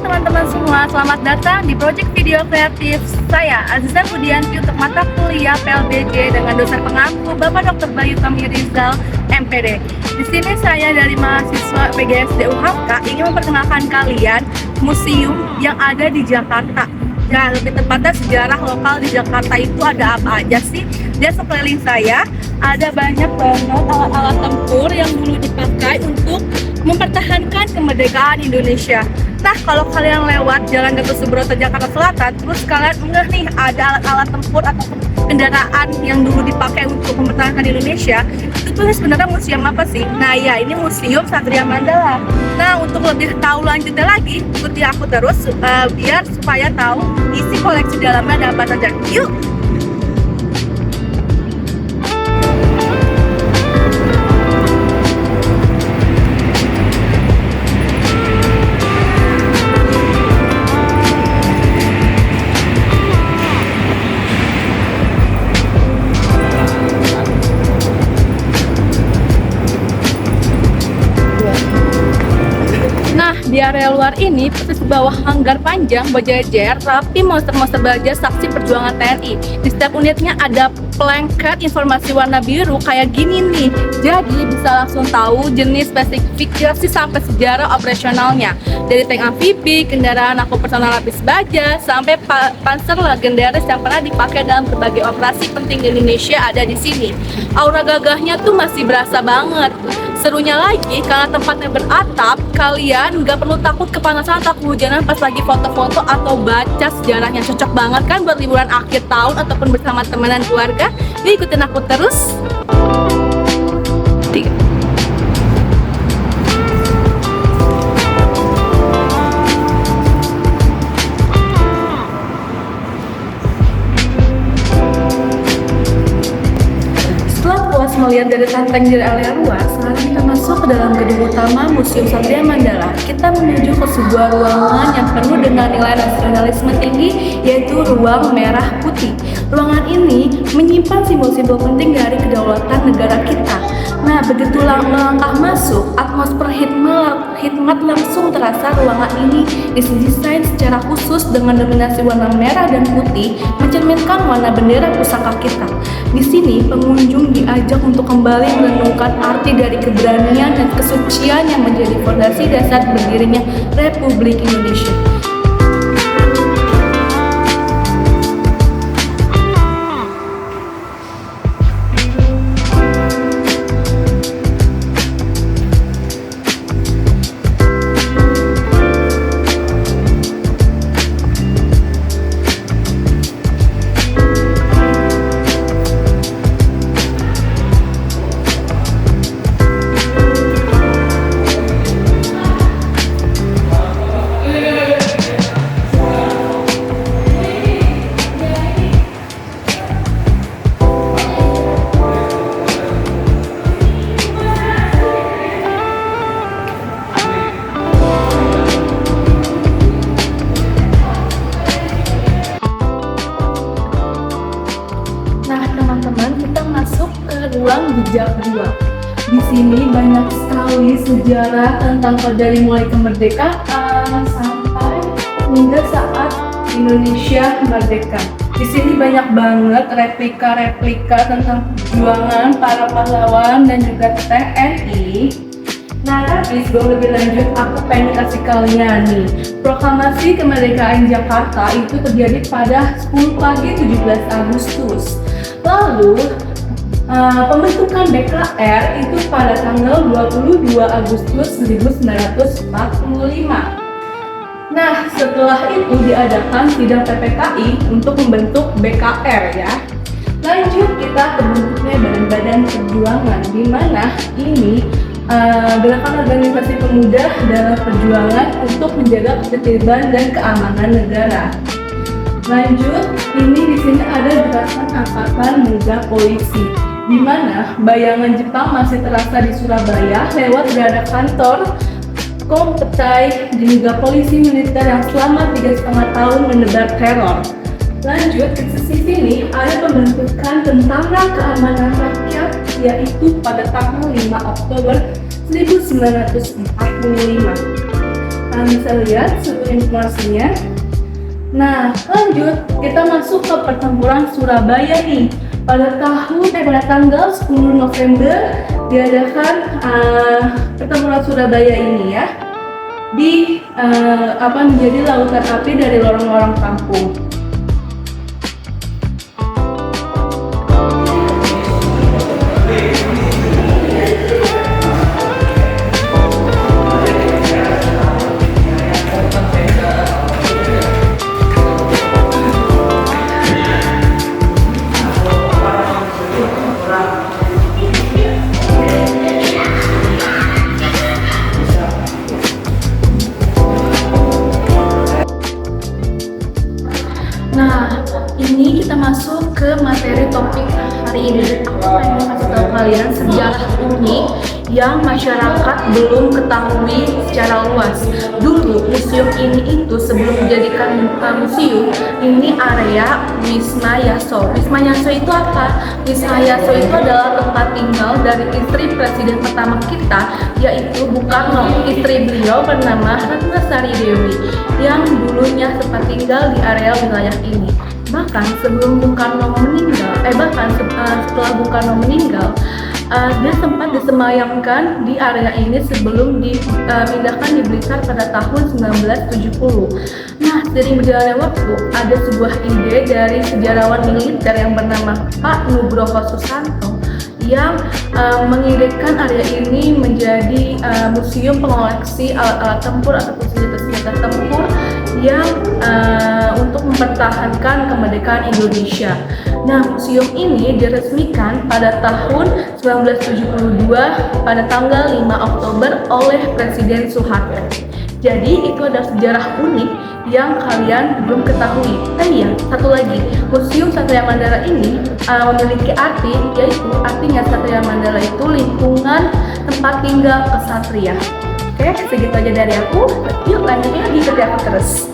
teman-teman semua, selamat datang di Project Video Kreatif saya, Aziza Budianti, untuk mata kuliah PLBJ dengan dosen pengampu Bapak Dr. Bayu Kami Rizal, MPD. Di sini saya dari mahasiswa PGSD UHK ingin memperkenalkan kalian museum yang ada di Jakarta. Ya, lebih tepatnya sejarah lokal di Jakarta itu ada apa aja sih? Di sekeliling saya ada banyak banget alat-alat tempur yang dulu dipakai untuk mempertahankan kemerdekaan Indonesia. Nah, kalau kalian lewat Jalan Gatot Subroto Jakarta Selatan, terus kalian enggak nih ada alat-alat tempur atau kendaraan yang dulu dipakai untuk mempertahankan Indonesia, itu tuh sebenarnya museum apa sih? Nah ya, ini Museum Satria Mandala. Nah, untuk lebih tahu lanjutnya lagi, ikuti aku terus biar supaya tahu isi koleksi dalamnya ada apa saja. Yuk! Nah, di area luar ini, persis di bawah hanggar panjang berjejer rapi monster-monster baja saksi perjuangan TNI. Di setiap unitnya ada blanket informasi warna biru kayak gini nih. Jadi bisa langsung tahu jenis spesifikasi sampai sejarah operasionalnya. Dari tank amfibi, kendaraan aku personal lapis baja, sampai panser legendaris yang pernah dipakai dalam berbagai operasi penting di Indonesia ada di sini. Aura gagahnya tuh masih berasa banget. Serunya lagi, karena tempatnya beratap, kalian nggak perlu takut kepanasan atau kehujanan pas lagi foto-foto atau baca sejarahnya. Cocok banget kan buat liburan akhir tahun ataupun bersama teman dan keluarga. Yuk ikutin aku terus. 3. Melihat dari tanteng dari area luar, sekarang kita masuk ke dalam gedung utama Museum Satria Mandala. Kita menuju ke sebuah ruangan yang penuh dengan nilai nasionalisme tinggi, yaitu ruang merah putih. Ruangan ini menyimpan simbol-simbol penting dari kedaulatan negara kita. Nah, begitu melangkah masuk, atmosfer hikmat langsung terasa. Ruangan ini didesain secara khusus dengan dominasi warna merah dan putih, mencerminkan warna bendera pusaka kita. Di sini, pengunjung diajak untuk kembali merenungkan arti dari keberanian dan kesucian yang menjadi fondasi dasar berdirinya Republik Indonesia. Kita masuk ke ruang jejak 2. Di sini banyak sekali sejarah tentang dari mulai kemerdekaan sampai hingga saat Indonesia merdeka. Di sini banyak banget replika-replika tentang perjuangan para pahlawan dan juga TNI. Nah, tapi sebelum lebih lanjut, aku pengen kasih kalian nih, proklamasi kemerdekaan Jakarta itu terjadi pada 10 pagi 17 Agustus. Lalu, pembentukan BKR itu pada tanggal 22 Agustus 1945. Nah, setelah itu diadakan sidang PPKI untuk membentuk BKR ya. Lanjut kita ke bentuknya badan-badan perjuangan, di mana ini gerakan organisasi pemuda dalam perjuangan untuk menjaga ketertiban dan keamanan negara. Lanjut, ini di sini ada gerakan Angkatan Muda Polisi, di mana bayangan Jepang masih terasa di Surabaya lewat ada kantor Kompetai dan juga polisi militer yang selama 3,5 tahun menebar teror. Lanjut, di sisi sini ada pembentukan Tentara Keamanan Rakyat, yaitu pada tanggal 5 Oktober 1945. Kalian bisa lihat seluruh informasinya. Nah, lanjut kita masuk ke pertempuran Surabaya nih. Pada tanggal 10 November diadakan pertempuran Surabaya ini ya. Menjadi lautan api dari lorong-lorong kampung. Nah, ini kita masuk ke materi topik hari ini. Aku pengen kasih tahu kalian sejarah unik yang masyarakat belum ketahui secara luas. Dulu museum ini itu sebelum dijadikan museum, ini area Wisma Yaso. Wisma Yaso itu apa? Wisma Yaso itu adalah tempat tinggal dari istri presiden pertama kita, yaitu Bung Karno. Istri beliau bernama Ratnasari Dewi yang dulunya sempat tinggal di area wilayah ini. Bahkan sebelum Bung Karno meninggal, setelah Bung Karno meninggal, dia sempat disemayamkan di area ini sebelum dipindahkan di Blitar pada tahun 1970. Nah, seiring berjalannya waktu, ada sebuah ide dari sejarawan militer yang bernama Pak Nugroho Susanto yang mengidekan area ini menjadi museum pengoleksi alat-alat tempur ataupun senjata-senjata tempur yang untuk mempertahankan kemerdekaan Indonesia. Nah, museum ini diresmikan pada tahun 1972 pada tanggal 5 Oktober oleh Presiden Soeharto. Jadi itu adalah sejarah unik yang kalian belum ketahui. Iya, satu lagi, Museum Satria Mandala ini memiliki arti, yaitu artinya Satria Mandala itu lingkungan tempat tinggal kesatria. Oke, segitu aja dari aku. Yuk lanjutnya di Ketiak terus.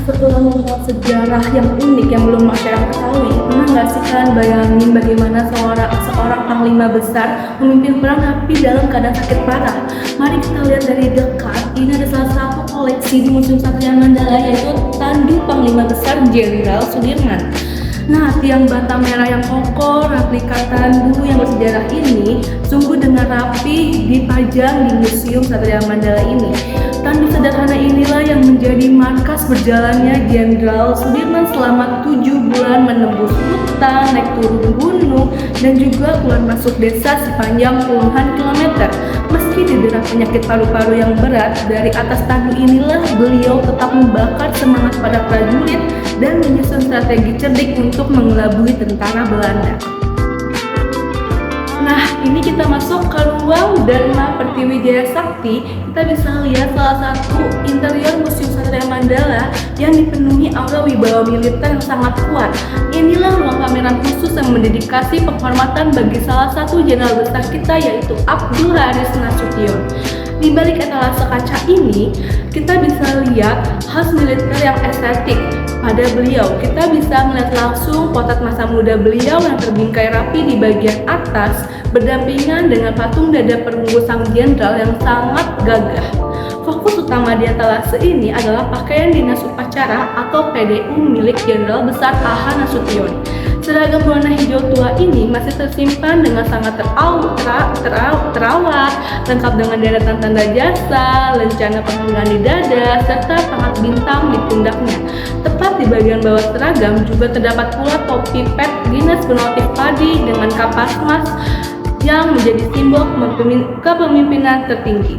Setelah membuat sejarah yang unik yang belum masyarakat ketahui, pernah nggak sih kalian bayangin bagaimana seorang panglima besar memimpin perang tapi dalam keadaan sakit parah? Mari kita lihat dari dekat. Ini ada salah satu koleksi di Museum Satria Mandala, yaitu tandu Panglima Besar Jenderal Sudirman. Nah, tiang bata merah yang kokoh, replika tandu yang bersejarah ini sungguh dengan rapi dipajang di Museum Satria Mandala ini. Tandu sederhana inilah yang menjadi markas berjalannya Jenderal Sudirman selama 7 bulan menembus hutan, naik turun gunung, dan juga keluar masuk desa sepanjang puluhan kilometer. Meski didera penyakit paru-paru yang berat, dari atas tandu inilah beliau tetap membakar semangat pada prajurit dan menyusun strategi cerdik untuk mengelabui tentara Belanda. Nah, ini kita masuk ke ruang Dharma Pertiwi Sakti. Kita bisa lihat salah satu interior Museum Satria Mandala yang dipenuhi aura wibawa militer yang sangat kuat. Inilah ruang pameran khusus yang mendedikasi penghormatan bagi salah satu jenderal besar kita, yaitu Abdul Haris Nasution. Di balik etalase kaca ini, kita bisa lihat khas militer yang estetik. Pada beliau, kita bisa melihat langsung potret masa muda beliau yang terbingkai rapi di bagian atas, berdampingan dengan patung dada perunggu sang jenderal yang sangat gagah. Fokus utama di etalase ini adalah pakaian dinas upacara atau PDU milik Jenderal Besar A.H. Nasution. Seragam berwarna hijau tua ini masih tersimpan dengan sangat terawat, lengkap dengan deretan tanda jasa, lencana penghargaan di dada, serta pangkat bintang di pundaknya. Tepat di bagian bawah seragam juga terdapat pula topi pet dinas bermotif padi dengan kapas emas yang menjadi simbol kepemimpinan tertinggi.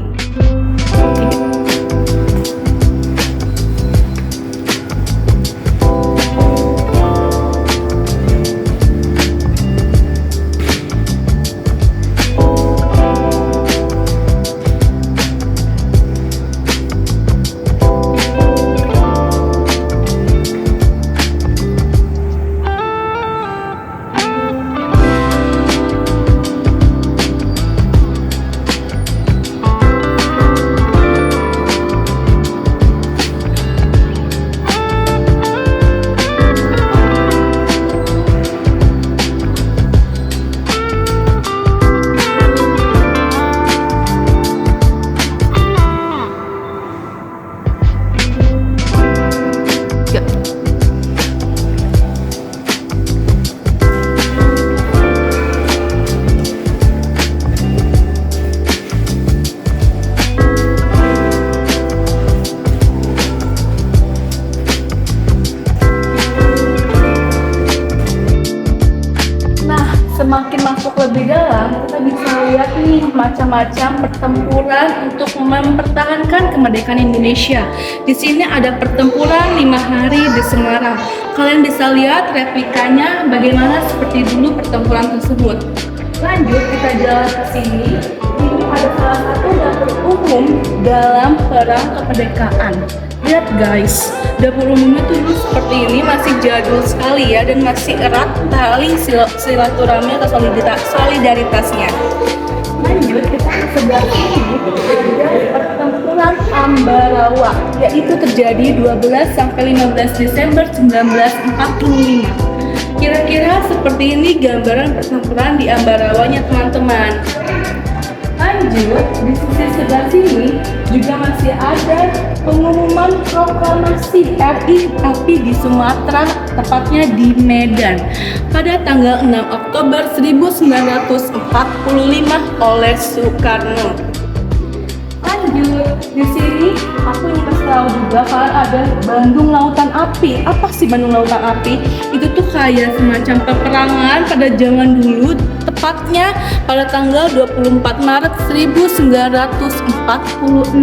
lebih dalam, kita bisa lihat nih macam-macam pertempuran untuk mempertahankan kemerdekaan Indonesia. Di sini ada pertempuran 5 hari di Semarang. Kalian bisa lihat replikanya bagaimana seperti dulu pertempuran tersebut. Lanjut kita jalan ke sini. Ini ada salah satu dapur umum dalam perang kemerdekaan. Lihat guys, dapur umumnya tuh dulu seperti ini, masih jadul sekali ya, dan masih erat tali silaturahmi atau solidaritasnya. Lanjut kita ke sebelah sini, ada pertempuran Ambarawa, yaitu terjadi 12 sampai 15 Desember 1945. Kira-kira seperti ini gambaran pertempuran di Ambarawanya teman-teman. Lanjut, di sisi sebelah sini juga masih ada pengumuman proklamasi RI tapi di Sumatera, tepatnya di Medan, pada tanggal 6 Oktober 1945 oleh Soekarno. Lanjut, di sini aku ingin kasih tahu juga kalau ada Bandung Lautan Api. Apa sih Bandung Lautan Api? Itu tuh kayak semacam peperangan pada zaman dulu, tepatnya pada tanggal 24 Maret 1946.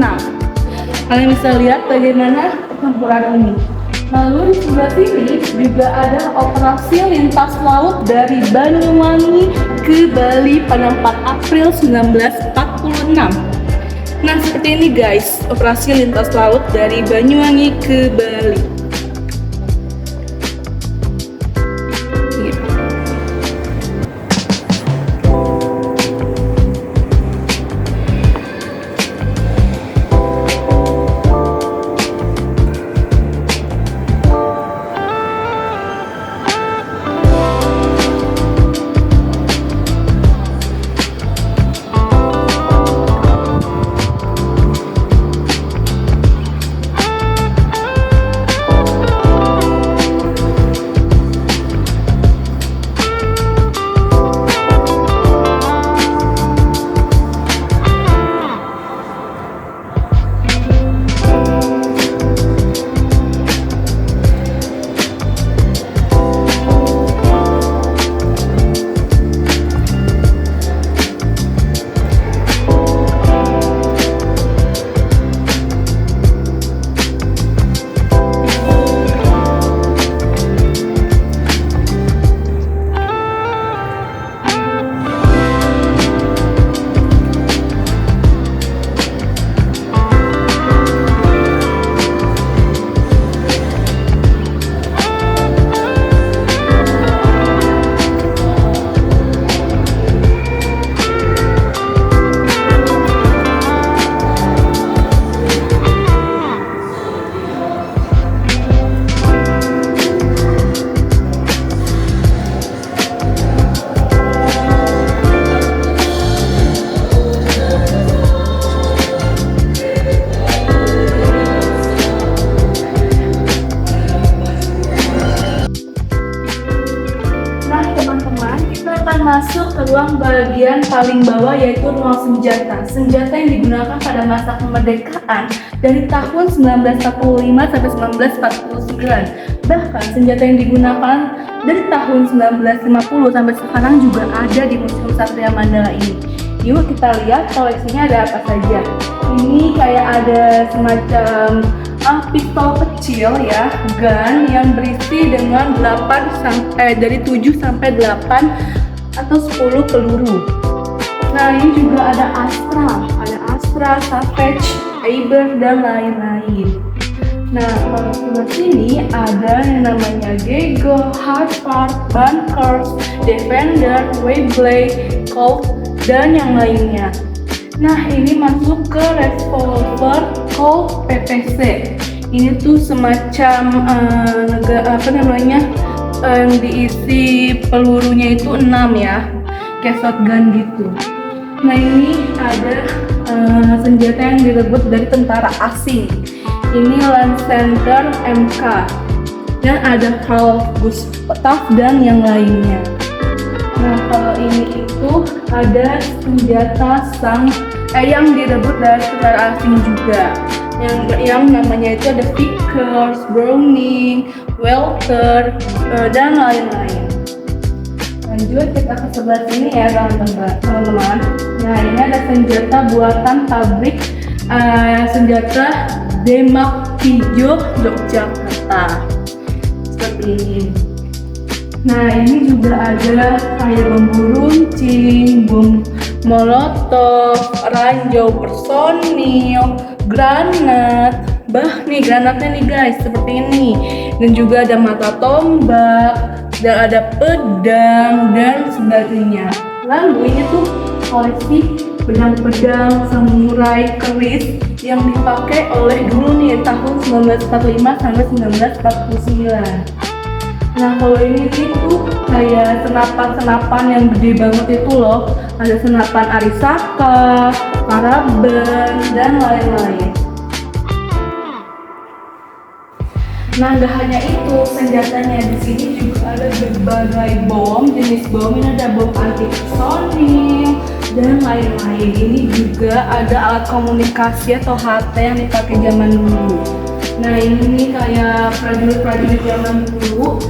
Kalian bisa lihat bagaimana pertempuran ini. Lalu di sebelah sini juga ada operasi lintas laut dari Banyuwangi ke Bali pada 4 April 1946. Nah seperti ini guys, operasi lintas laut dari Banyuwangi ke Bali. Masuk ke ruang bagian paling bawah, yaitu ruang senjata. Senjata yang digunakan pada masa kemerdekaan dari tahun 1945 sampai 1949. Bahkan senjata yang digunakan dari tahun 1950 sampai sekarang juga ada di Museum Satria Mandala ini. Yuk kita lihat koleksinya ada apa saja. Ini kayak ada semacam pistol kecil ya, gun yang berisi dengan 7 sampai 8 atau 10 peluru. Nah ini juga ada Astra, Savage, Eber dan lain-lain. Nah kalau sebelah sini ada yang namanya Gego, Harvard, Bunkers, Defender, Webley, Colt dan yang lainnya. Nah ini masuk ke revolver Colt PPC. Ini tuh semacam yang diisi pelurunya itu 6 ya, kayak shotgun gitu. Nah ini ada senjata yang direbut dari tentara asing. Ini Lancaster MK dan ada Carl Gustaf dan yang lainnya. Nah kalau ini itu ada senjata yang direbut dari tentara asing juga. Yang namanya itu ada Vickers, Browning, Walther dan lain-lain. Lanjut kita ke sebelah sini ya teman-teman. Nah ini ada senjata buatan pabrik senjata Demak Pijo Yogyakarta seperti ini. Nah ini juga ada kayak bom runcing, bom molotov, ranjau personil, granat. Nih granatnya nih guys seperti ini. Dan juga ada mata tombak, dan ada pedang dan sebagainya. Lalu ini tuh koleksi pedang-pedang samurai keris yang dipakai oleh dulu nih tahun 1945 sampai 1949. Nah kalau ini tuh kayak senapan-senapan yang gede banget itu loh. Ada senapan Arisaka, Karaban, dan lain-lain. Nah gak hanya itu senjatanya, di sini juga ada berbagai bom, jenis bom. Ini ada bom anti personil dan lain-lain. Ini juga ada alat komunikasi atau HT yang dipakai zaman dulu. Nah ini nih kayak prajurit-prajurit zaman dulu